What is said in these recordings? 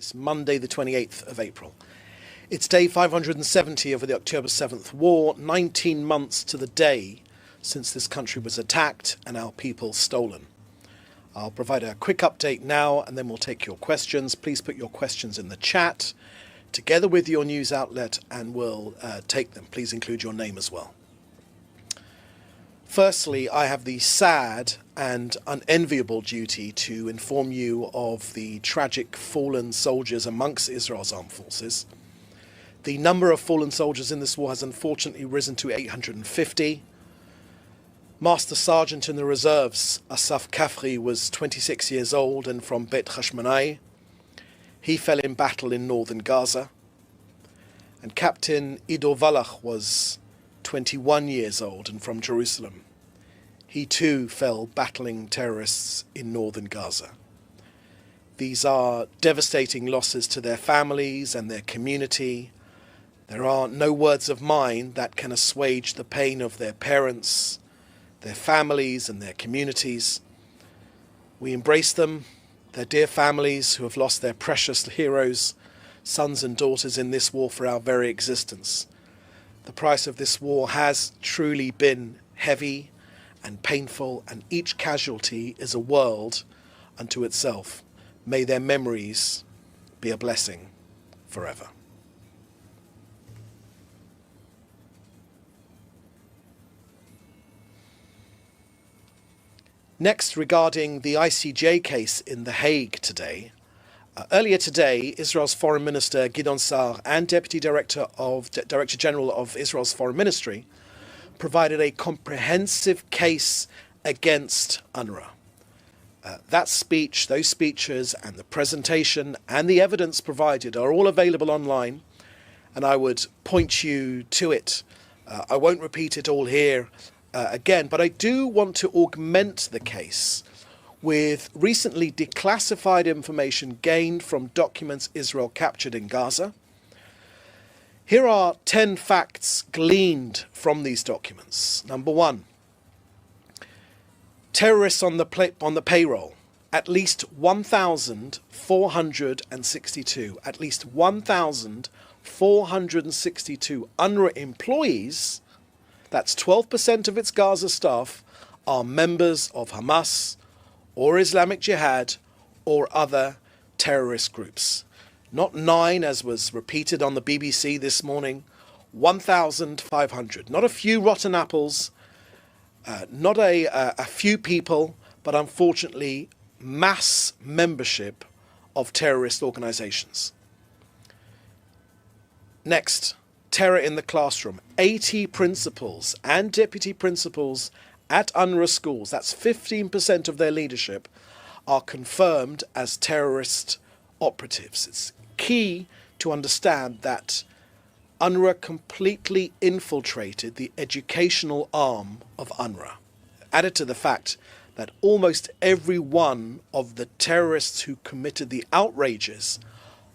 this Monday the 28th of April. It's day 570 of the October 7th war, 19 months to the day since this country was attacked and our people stolen. I'll provide a quick update now and then we'll take your questions. Please put your questions in the chat together with your news outlet and we'll take them. Please include your name as well. Firstly, I have the sad and unenviable duty to inform you of the tragic fallen soldiers amongst Israel's armed forces. The number of fallen soldiers in this war has unfortunately risen to 850. Master Sergeant in the reserves, Asaf Kafri, was 26 years old and from Bet Hashmonai. He fell in battle in northern Gaza. And Captain Ido Valach was 21 years old and from Jerusalem. He too fell battling terrorists in northern Gaza. These are devastating losses to their families and their community. There are no words of mine that can assuage the pain of their parents, their families and their communities. We embrace them, their dear families who have lost their precious heroes, sons and daughters in this war for our very existence. The price of this war has truly been heavy and painful, and each casualty is a world unto itself. May their memories be a blessing forever. Next, regarding the ICJ case in The Hague today. Earlier today, Israel's Foreign Minister Gideon Sa'ar and Deputy Director General of Israel's Foreign Ministry provided a comprehensive case against UNRWA. That speech, those speeches and the presentation and the evidence provided are all available online, and I would point you to it. I won't repeat it all here again, but I do want to augment the case with recently declassified information gained from documents Israel captured in Gaza. Here are 10 facts gleaned from these documents. Number one, terrorists on the payroll, at least 1,462. At least 1,462 UNRWA employees, that's 12% of its Gaza staff, are members of Hamas or Islamic Jihad or other terrorist groups. Not 9, as was repeated on the BBC this morning, 1,500. Not a few rotten apples, not a few people, but unfortunately mass membership of terrorist organizations. Next, terror in the classroom. 80 principals and deputy principals at UNRWA schools, that's 15% of their leadership, are confirmed as terrorist operatives. It's key to understand that UNRWA completely infiltrated the educational arm of UNRWA. Added to the fact that almost every one of the terrorists who committed the outrages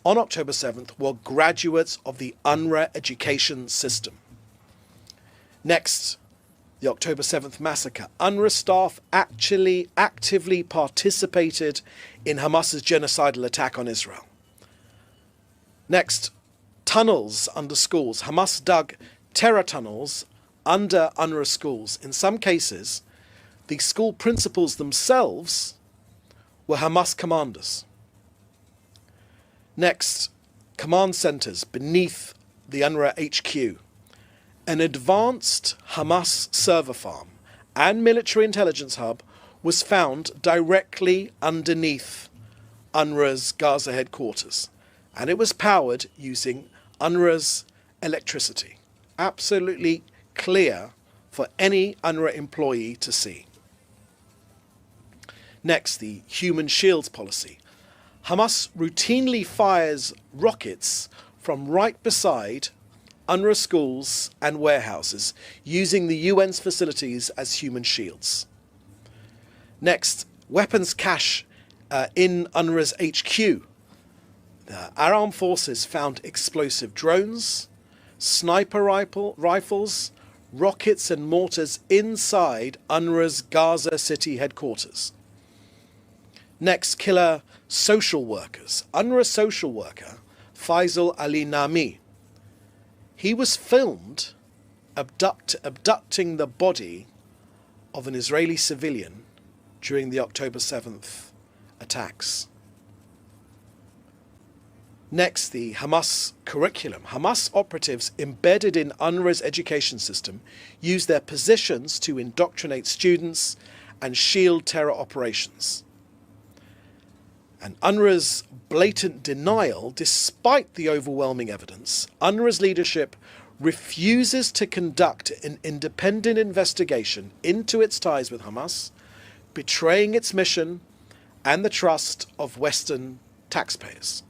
on October 7th were graduates of the UNRWA education system. Next, the October 7th massacre. UNRWA staff actually actively participated in Hamas's genocidal attack on Israel. Next, tunnels under schools. Hamas dug terror tunnels under UNRWA schools. In some cases, the school principals themselves were Hamas commanders. Next, command centers beneath the UNRWA HQ. An advanced Hamas server farm and military intelligence hub was found directly underneath UNRWA's Gaza headquarters, and it was powered using UNRWA's electricity. Absolutely clear for any UNRWA employee to see. Next, the human shields policy. Hamas routinely fires rockets from right beside UNRWA schools and warehouses, using the UN's facilities as human shields. Next, weapons cache in UNRWA's HQ. Our armed forces found explosive drones, sniper rifles, rockets and mortars inside UNRWA's Gaza City headquarters. Next, killer social workers. UNRWA social worker Faisal Ali Nami. He was filmed abducting the body of an Israeli civilian during the October 7th attacks. Next, the Hamas curriculum. Hamas operatives embedded in UNRWA's education system use their positions to indoctrinate students and shield terror operations. And UNRWA's blatant denial, despite the overwhelming evidence, UNRWA's leadership refuses to conduct an independent investigation into its ties with Hamas, betraying its mission and the trust of Western taxpayers.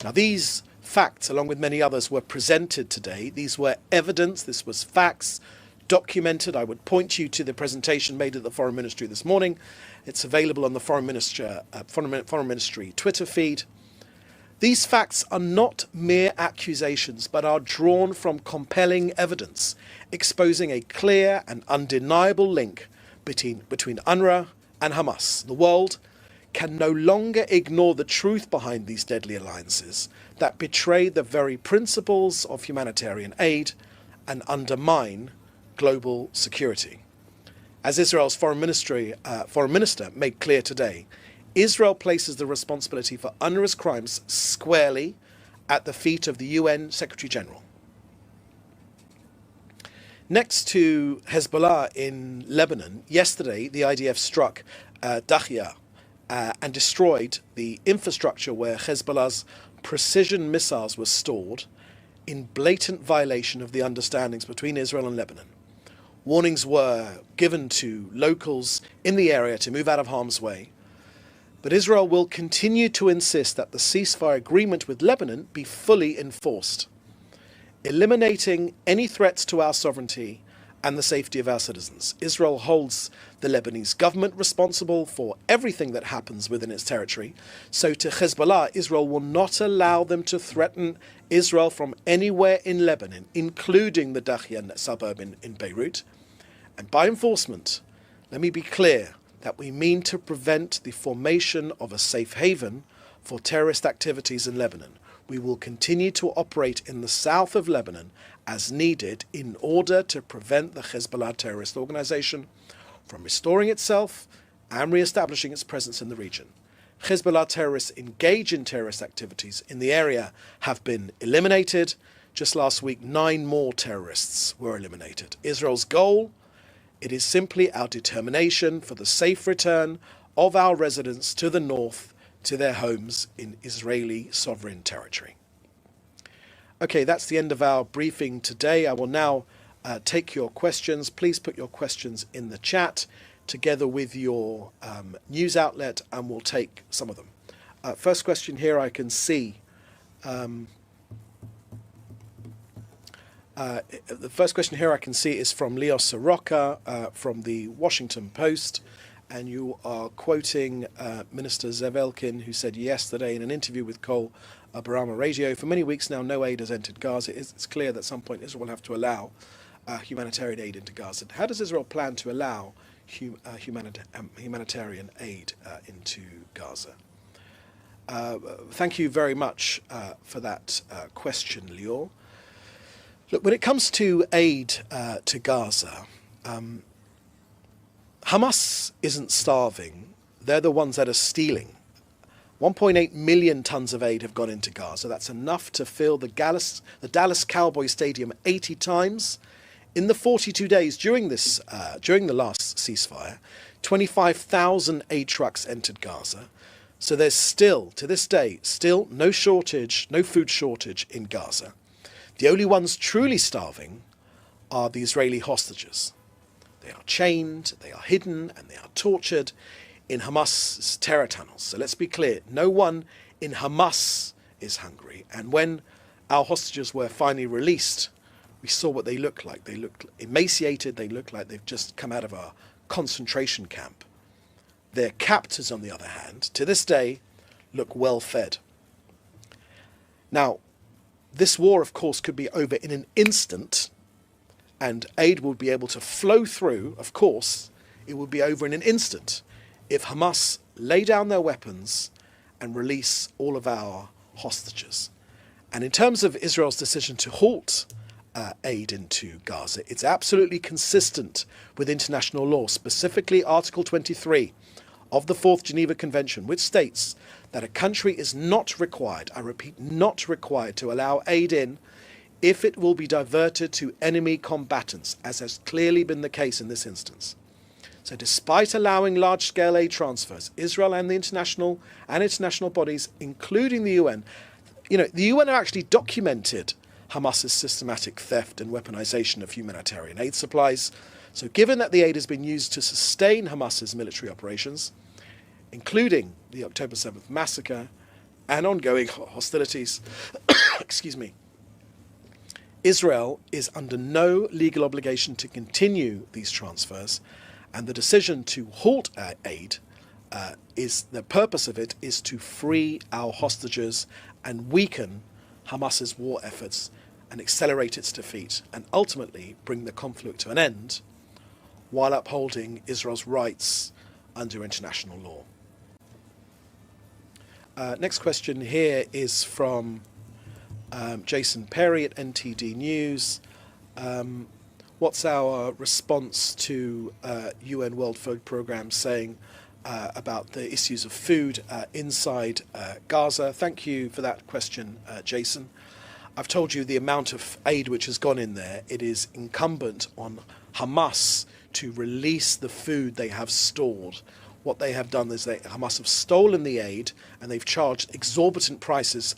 Now, these facts, along with many others, were presented today. These were evidence, this was facts, documented. I would point you to the presentation made at the Foreign Ministry this morning. It's available on the Foreign Ministry Twitter feed. These facts are not mere accusations, but are drawn from compelling evidence, exposing a clear and undeniable link between UNRWA and Hamas. The world can no longer ignore the truth behind these deadly alliances that betray the very principles of humanitarian aid and undermine global security. As Israel's foreign minister made clear today, Israel places the responsibility for UNRWA's crimes squarely at the feet of the UN Secretary General. Next to Hezbollah in Lebanon, yesterday the IDF struck Dahya and destroyed the infrastructure where Hezbollah's precision missiles were stored, in blatant violation of the understandings between Israel and Lebanon. Warnings were given to locals in the area to move out of harm's way, but Israel will continue to insist that the ceasefire agreement with Lebanon be fully enforced, eliminating any threats to our sovereignty and the safety of our citizens. Israel holds the Lebanese government responsible for everything that happens within its territory. So to Hezbollah, Israel will not allow them to threaten Israel from anywhere in Lebanon, including the Dahya suburb in Beirut. And by enforcement, let me be clear that we mean to prevent the formation of a safe haven for terrorist activities in Lebanon. We will continue to operate in the south of Lebanon as needed in order to prevent the Hezbollah terrorist organization from restoring itself and re-establishing its presence in the region. Hezbollah terrorists engaged in terrorist activities in the area have been eliminated. Just last week, 9 more terrorists were eliminated. Israel's goal, it is simply our determination for the safe return of our residents to the north, to their homes in Israeli sovereign territory. Okay, that's the end of our briefing today. I will now take your questions. Please put your questions in the chat together with your news outlet, and we'll take some of them. First question here I can see. The first question here I can see is from Leo Soroka from the Washington Post, and you are quoting Minister Zev Elkin, who said yesterday in an interview with Kol Barama Radio, "For many weeks now, no aid has entered Gaza. It's clear that at some point Israel will have to allow humanitarian aid into Gaza." How does Israel plan to allow humanitarian aid into Gaza? Thank you very much for that question, Leo. Look, when it comes to aid to Gaza, Hamas isn't starving. They're the ones that are stealing. 1.8 million tons of aid have gone into Gaza. That's enough to fill the Dallas Cowboy Stadium 80 times. In the 42 days during the last ceasefire, 25,000 aid trucks entered Gaza. So there's still, to this day, still no food shortage in Gaza. The only ones truly starving are the Israeli hostages. They are chained, they are hidden, and they are tortured in Hamas's terror tunnels. So let's be clear, no one in Hamas is hungry. And when our hostages were finally released, we saw what they looked like. They looked emaciated, they looked like they've just come out of a concentration camp. Their captors, on the other hand, to this day, look well fed. Now, this war, of course, could be over in an instant, and aid would be able to flow through. Of course, it would be over in an instant if Hamas lay down their weapons and release all of our hostages. And in terms of Israel's decision to halt aid into Gaza, it's absolutely consistent with international law, specifically Article 23 of the Fourth Geneva Convention, which states that a country is not required, I repeat, not required to allow aid in if it will be diverted to enemy combatants, as has clearly been the case in this instance. So despite allowing large-scale aid transfers, Israel and the international bodies, including the UN, the UN have actually documented Hamas's systematic theft and weaponization of humanitarian aid supplies. So given that the aid has been used to sustain Hamas's military operations, including the October 7th massacre and ongoing hostilities, excuse me, Israel is under no legal obligation to continue these transfers, and the decision to halt aid the purpose of it is to free our hostages and weaken Hamas's war efforts and accelerate its defeat and ultimately bring the conflict to an end while upholding Israel's rights under international law. Next question here is from Jason Perry at NTD News. What's our response to UN World Food Programme saying about the issues of food inside Gaza? Thank you for that question, Jason. I've told you the amount of aid which has gone in there. It is incumbent on Hamas to release the food they have stored. What they have done is Hamas have stolen the aid and they've charged exorbitant prices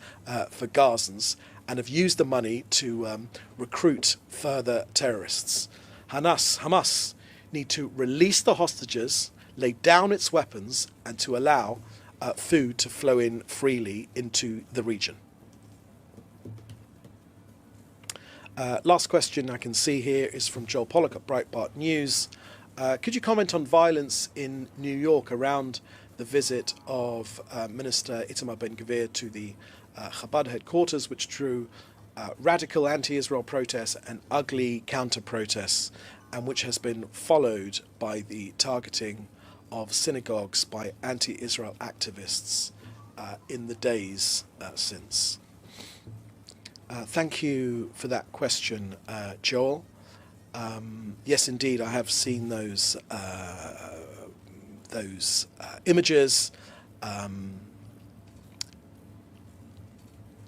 for Gazans and have used the money to recruit further terrorists. Hamas need to release the hostages, lay down its weapons, and to allow food to flow in freely into the region. Last question I can see here is from Joel Pollack at Breitbart News. Could you comment on violence in New York around the visit of Minister Itamar Ben-Gvir to the Chabad headquarters, which drew radical anti-Israel protests and ugly counter-protests, and which has been followed by the targeting of synagogues by anti-Israel activists in the days since? Thank you for that question, Joel. Yes, indeed, I have seen those images.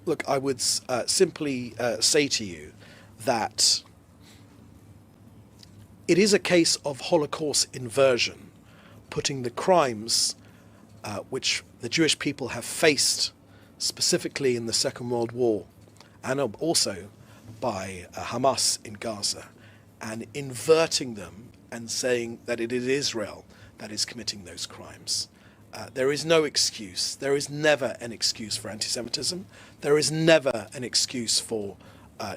Look, I would simply say to you that it is a case of Holocaust inversion, putting the crimes which the Jewish people have faced, specifically in the Second World War, and also by Hamas in Gaza, and inverting them and saying that it is Israel that is committing those crimes. There is no excuse. There is never an excuse for anti-Semitism. There is never an excuse for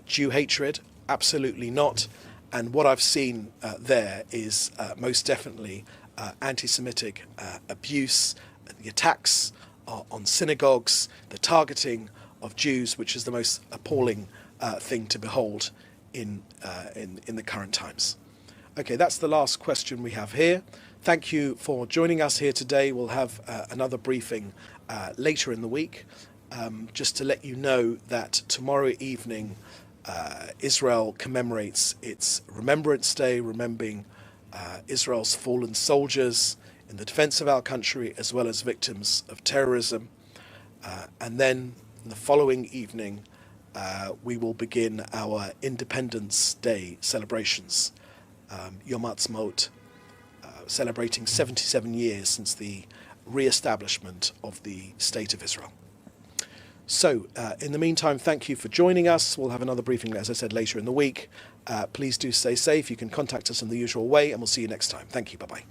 Jew hatred. Absolutely not. And what I've seen there is most definitely anti-Semitic abuse, the attacks on synagogues, the targeting of Jews, which is the most appalling thing to behold in the current times. Okay, that's the last question we have here. Thank you for joining us here today. We'll have another briefing later in the week. Just to let you know that tomorrow evening Israel commemorates its Remembrance Day, remembering Israel's fallen soldiers in the defense of our country as well as victims of terrorism. And then the following evening we will begin our Independence Day celebrations, Yom Ha'atzmaut, celebrating 77 years since the re-establishment of the State of Israel. So, in the meantime, thank you for joining us. We'll have another briefing, as I said, later in the week. Please do stay safe. You can contact us in the usual way, and we'll see you next time. Thank you. Bye-bye.